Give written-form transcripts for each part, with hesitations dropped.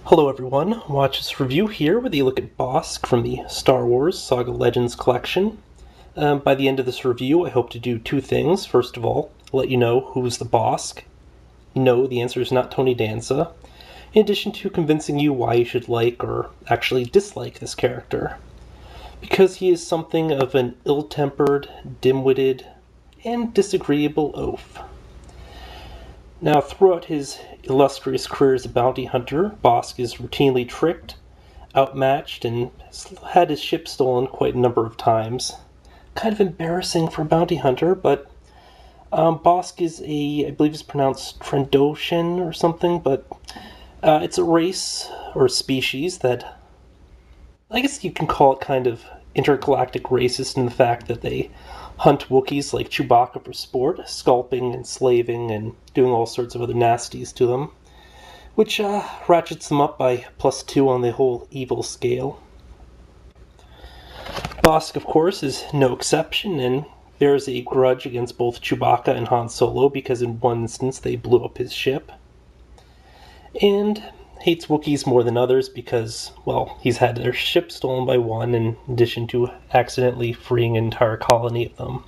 Hello everyone, watch this review here with a look at Bossk from the Star Wars Saga Legends collection. By the end of this review, I hope to do two things. First of all, let you know who's the Bossk. No, the answer is not Tony Danza. In addition to convincing you why you should like or actually dislike this character. Because he is something of an ill-tempered, dim-witted, and disagreeable oaf. Now, throughout his illustrious career as a bounty hunter, Bossk is routinely tricked, outmatched, and has had his ship stolen quite a number of times. Kind of embarrassing for a bounty hunter, but Bossk is I believe it's pronounced Trandoshan or something, but it's a race or a species that I guess you can call it kind of intergalactic racist in the fact that they hunt Wookiees like Chewbacca for sport, scalping, enslaving, and doing all sorts of other nasties to them, which ratchets them up by +2 on the whole evil scale. Bossk, of course, is no exception, and bears a grudge against both Chewbacca and Han Solo because in one instance they blew up his ship. And hates Wookiees more than others because, well, he's had their ship stolen by one in addition to accidentally freeing an entire colony of them.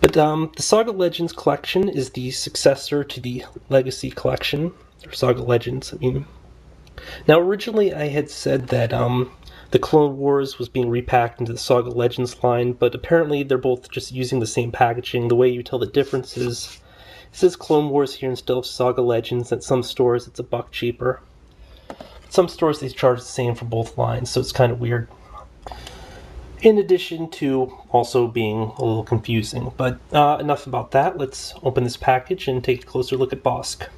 But the Saga Legends collection is the successor to the Legacy collection, or Saga Legends, I mean. Now, originally I had said that the Clone Wars was being repacked into the Saga Legends line, but apparently they're both just using the same packaging. The way you tell the difference is it says Clone Wars here instead of Saga Legends. At some stores it's $1 cheaper. At some stores they charge the same for both lines, so it's kind of weird. In addition to also being a little confusing. But enough about that. Let's open this package and take a closer look at Bossk.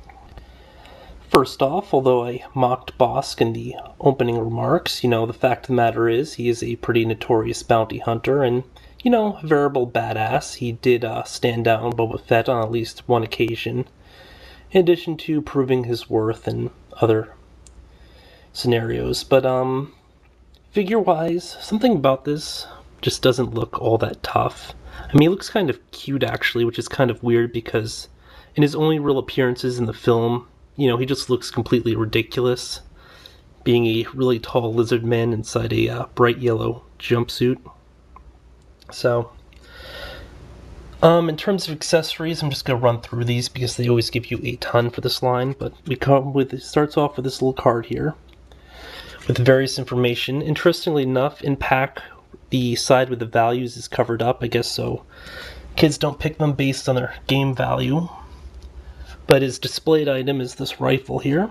First off, although I mocked Bossk in the opening remarks, the fact of the matter is he is a pretty notorious bounty hunter and a veritable badass. He did stand down Boba Fett on at least one occasion, in addition to proving his worth in other scenarios. But, figure-wise, something about this just doesn't look all that tough. I mean, he looks kind of cute, actually, which is kind of weird because in his only real appearances in the film, he just looks completely ridiculous, being a really tall lizard man inside a bright yellow jumpsuit. So, in terms of accessories, I'm just going to run through these because they always give you a ton for this line, but it starts off with this little card here with various information. Interestingly enough, in pack, the side with the values is covered up, I guess so kids don't pick them based on their game value. But his displayed item is this rifle here.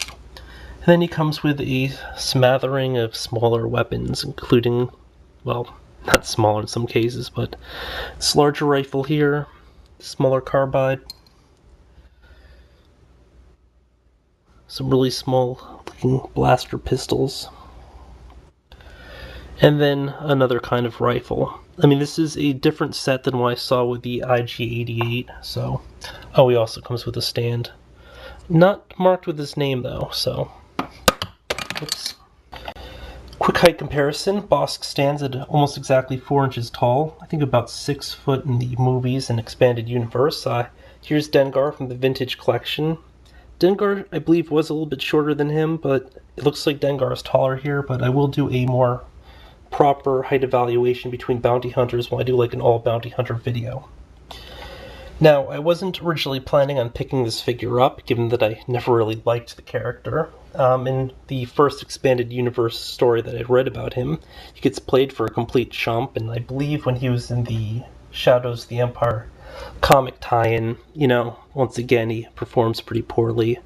And then he comes with a smattering of smaller weapons, including, well, not smaller in some cases, but this larger rifle here, smaller carbide, some really small looking blaster pistols, and then another kind of rifle. I mean, this is a different set than what I saw with the IG-88, so... Oh, he also comes with a stand. Not marked with his name, though, so... Oops. Quick height comparison. Bossk stands at almost exactly 4 inches tall. I think about 6 foot in the movies and expanded universe. Here's Dengar from the Vintage Collection. Dengar, I believe, was a little bit shorter than him, but it looks like Dengar is taller here, but I will do a more proper height evaluation between bounty hunters when I do like an all bounty hunter video. Now, I wasn't originally planning on picking this figure up, given that I never really liked the character. In the first expanded universe story that I read about him, he gets played for a complete chump, and I believe when he was in the Shadows of the Empire comic tie-in, once again, he performs pretty poorly.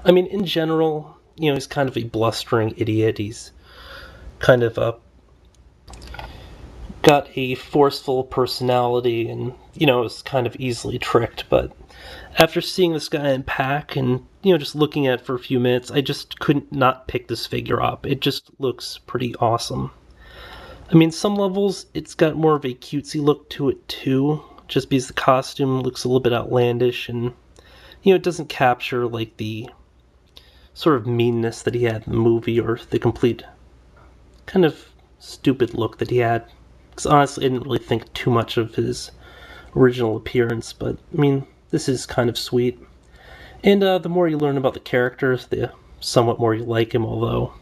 I mean, in general, he's kind of a blustering idiot. He's kind of got a forceful personality and, is kind of easily tricked, but after seeing this guy in pack and, just looking at it for a few minutes, I just couldn't not pick this figure up. It just looks pretty awesome. I mean, some levels, it's got more of a cutesy look to it, too, just because the costume looks a little bit outlandish and, it doesn't capture, like, the sort of meanness that he had in the movie or the complete kind of stupid look that he had. Because honestly, I didn't really think too much of his original appearance, but, I mean, this is kind of sweet. And the more you learn about the characters, the somewhat more like him, although,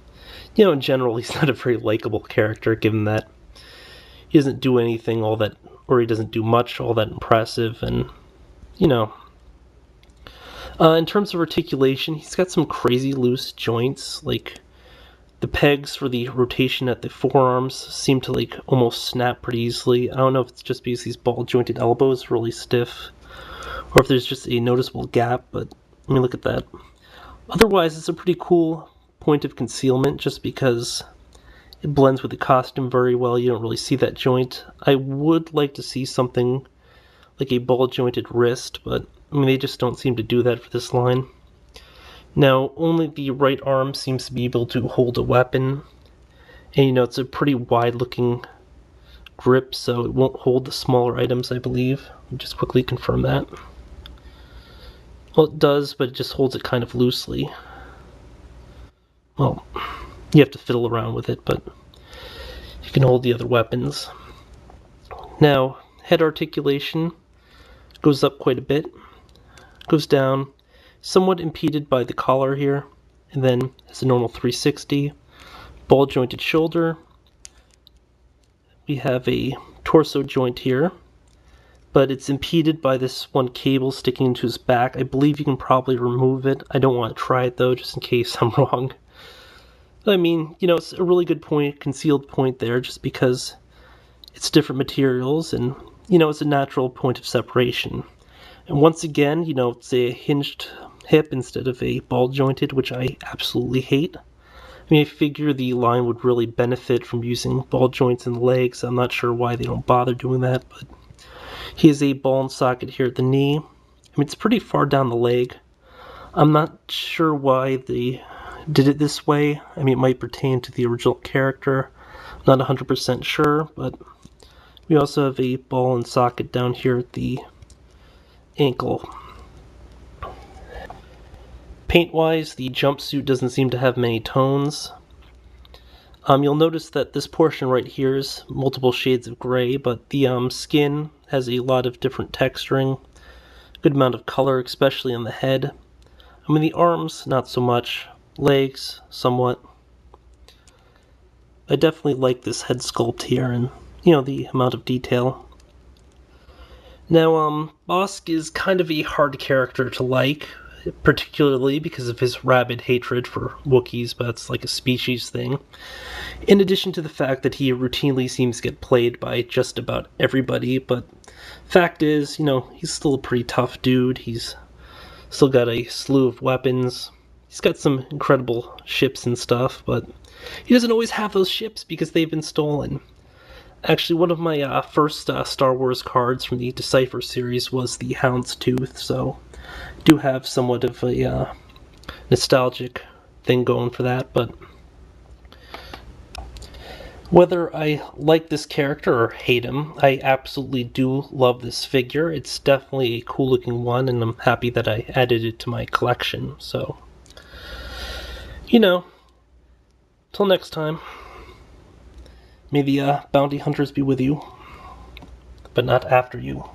in general, he's not a very likable character, given that he doesn't do anything all that, or he doesn't do much all that impressive, and, in terms of articulation, he's got some crazy loose joints, like, the pegs for the rotation at the forearms seem to, like, almost snap pretty easily. I don't know if it's just because these ball-jointed elbows are really stiff, or if there's just a noticeable gap, but, I mean, look at that. Otherwise, it's a pretty cool point of concealment, just because it blends with the costume very well. You don't really see that joint. I would like to see something like a ball-jointed wrist, but, I mean, they just don't seem to do that for this line. Now, only the right arm seems to be able to hold a weapon, and it's a pretty wide-looking grip, so it won't hold the smaller items, I believe. Let me just quickly confirm that. Well, it does, but it just holds it kind of loosely. Well, you have to fiddle around with it, but you can hold the other weapons. Now, head articulation goes up quite a bit, goes down, somewhat impeded by the collar here, and then has a normal 360, ball jointed shoulder. We have a torso joint here, but it's impeded by this one cable sticking into his back. I believe you can probably remove it. I don't want to try it though, just in case I'm wrong. I mean, it's a really good point, concealed point there, just because it's different materials, and, it's a natural point of separation. And once again, it's a hinged hip instead of a ball jointed, which I absolutely hate. I mean, I figure the line would really benefit from using ball joints in the legs. I'm not sure why they don't bother doing that, but he has a ball and socket here at the knee. I mean, it's pretty far down the leg. I'm not sure why they did it this way. I mean, it might pertain to the original character. I'm not 100% sure, but we also have a ball and socket down here at the ankle. Paint-wise, the jumpsuit doesn't seem to have many tones. You'll notice that this portion right here is multiple shades of gray, but the skin has a lot of different texturing, good amount of color, especially on the head. I mean, the arms, not so much. Legs, somewhat. I definitely like this head sculpt here, and, the amount of detail. Now, Bossk is kind of a hard character to like, particularly because of his rabid hatred for Wookiees, but that's like a species thing. In addition to the fact that he routinely seems to get played by just about everybody, but fact is, he's still a pretty tough dude. He's still got a slew of weapons. He's got some incredible ships and stuff, but he doesn't always have those ships because they've been stolen. Actually, one of my first Star Wars cards from the Decipher series was the Houndstooth, so I do have somewhat of a nostalgic thing going for that, but whether I like this character or hate him, I absolutely do love this figure. It's definitely a cool looking one, and I'm happy that I added it to my collection, so, till next time. May the bounty hunters be with you, but not after you.